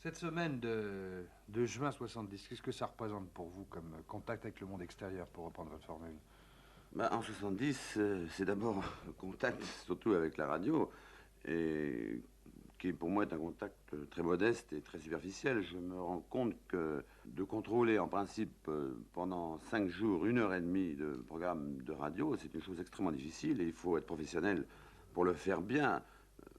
Cette semaine de juin 70, qu'est-ce que ça représente pour vous comme contact avec le monde extérieur, pour reprendre votre formule? En 70, c'est d'abord un contact, surtout avec la radio, et qui pour moi est un contact très modeste et très superficiel. Je me rends compte que de contrôler en principe pendant 5 jours, 1 heure et demie de programme de radio, c'est une chose extrêmement difficile et il faut être professionnel pour le faire bien.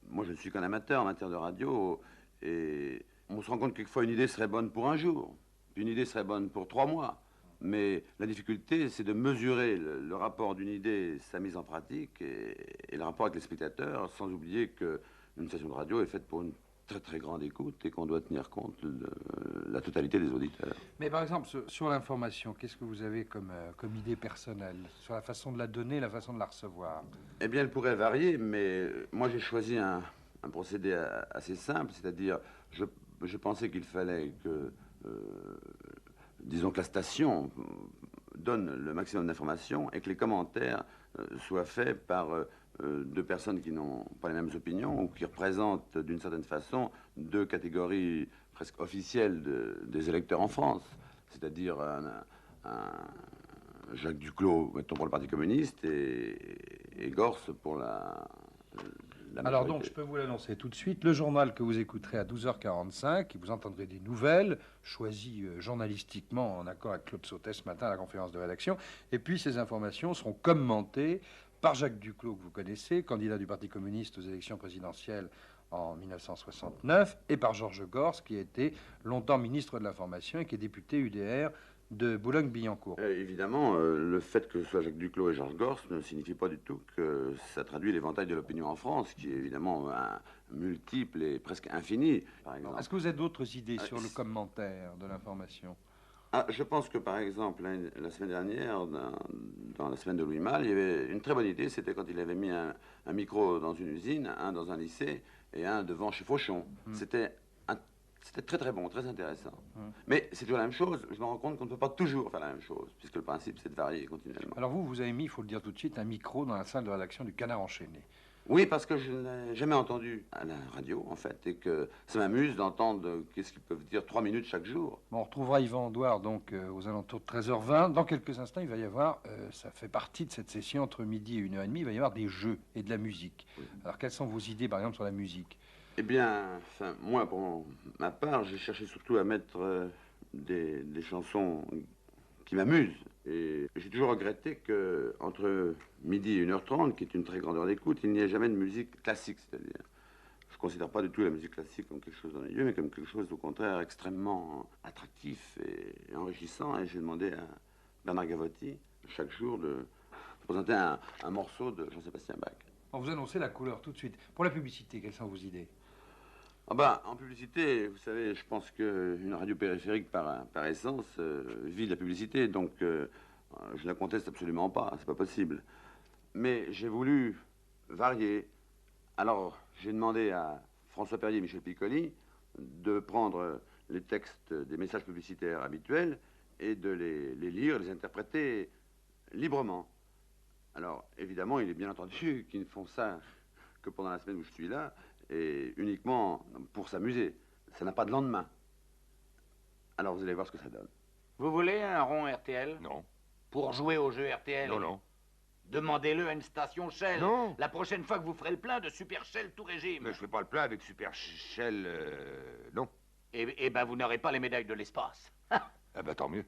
Moi, je ne suis qu'un amateur en matière de radio et on se rend compte que quelquefois une idée serait bonne pour un jour, puis une idée serait bonne pour 3 mois. Mais la difficulté, c'est de mesurer le rapport d'une idée, sa mise en pratique et le rapport avec les spectateurs, sans oublier qu'une station de radio est faite pour une très très grande écoute et qu'on doit tenir compte de la totalité des auditeurs. Mais par exemple, sur l'information, qu'est-ce que vous avez comme idée personnelle? Sur la façon de la donner, la façon de la recevoir? Eh bien, elle pourrait varier, mais moi j'ai choisi un procédé assez simple, c'est-à-dire je pensais qu'il fallait que, disons que la station donne le maximum d'informations et que les commentaires soient faits par deux personnes qui n'ont pas les mêmes opinions ou qui représentent d'une certaine façon deux catégories presque officielles des électeurs en France, c'est-à-dire un Jacques Duclos, mettons, pour le Parti communiste, et Gors pour la Alors majorité. donc, je peux vous l'annoncer tout de suite, le journal que vous écouterez à 12h45, et vous entendrez des nouvelles, choisies journalistiquement en accord avec Claude Sautet ce matin à la conférence de rédaction, et puis ces informations seront commentées par Jacques Duclos, que vous connaissez, candidat du Parti communiste aux élections présidentielles en 1969, et par Georges Gors, qui a été longtemps ministre de l'Information et qui est député UDR de Boulogne-Billancourt. Évidemment, le fait que ce soit Jacques Duclos et Georges Gors ne signifie pas du tout que ça traduit l'éventail de l'opinion en France, qui est évidemment multiple et presque infini, par exemple. Est-ce que vous avez d'autres idées sur le commentaire de l'information? Je pense que, par exemple, la semaine dernière, dans la semaine de Louis Malle, il y avait une très bonne idée, c'était quand il avait mis un micro dans une usine, un dans un lycée et un devant chez Fauchon. C'était très très bon, très intéressant. Mais c'est toujours la même chose. Je me rends compte qu'on ne peut pas toujours faire la même chose, puisque le principe c'est de varier continuellement. Alors vous avez mis, il faut le dire tout de suite, un micro dans la salle de rédaction du Canard enchaîné. Oui, parce que je ne l'ai jamais entendu à la radio, en fait, et que ça m'amuse d'entendre qu'est-ce qu'ils peuvent dire 3 minutes chaque jour. Bon, on retrouvera Yvan Andouard donc aux alentours de 13h20. Dans quelques instants, il va y avoir, ça fait partie de cette session entre midi et 1h30, il va y avoir des jeux et de la musique. Oui. Alors quelles sont vos idées, par exemple, sur la musique? Eh bien, enfin, moi, pour ma part, j'ai cherché surtout à mettre des chansons qui m'amusent. Et j'ai toujours regretté que entre midi et 1h30, qui est une très grande heure d'écoute, il n'y ait jamais de musique classique, c'est-à-dire. Je ne considère pas du tout la musique classique comme quelque chose d'ennuyeux, mais comme quelque chose, au contraire, extrêmement attractif et enrichissant. Et j'ai demandé à Bernard Gavotti, chaque jour, de présenter un morceau de Jean-Sébastien Bach. On vous annoncez la couleur tout de suite. Pour la publicité, quelles sont vos idées? En publicité, vous savez, je pense qu'une radio périphérique, par essence, vit de la publicité, donc je ne la conteste absolument pas, c'est pas possible. Mais j'ai voulu varier. Alors, j'ai demandé à François Perrier et Michel Piccoli de prendre les textes des messages publicitaires habituels et de les lire, les interpréter librement. Alors, évidemment, il est bien entendu qu'ils ne font ça que pendant la semaine où je suis là, et uniquement pour s'amuser. Ça n'a pas de lendemain. Alors vous allez voir ce que ça donne. Vous voulez un rond RTL? Non. Pour jouer au jeu RTL? Non, non. Demandez-le à une station Shell. Non. La prochaine fois que vous ferez le plein de Super Shell tout régime. Mais je fais pas le plein avec Super Shell, non. Eh ben, vous n'aurez pas les médailles de l'espace. Ah bah tant mieux.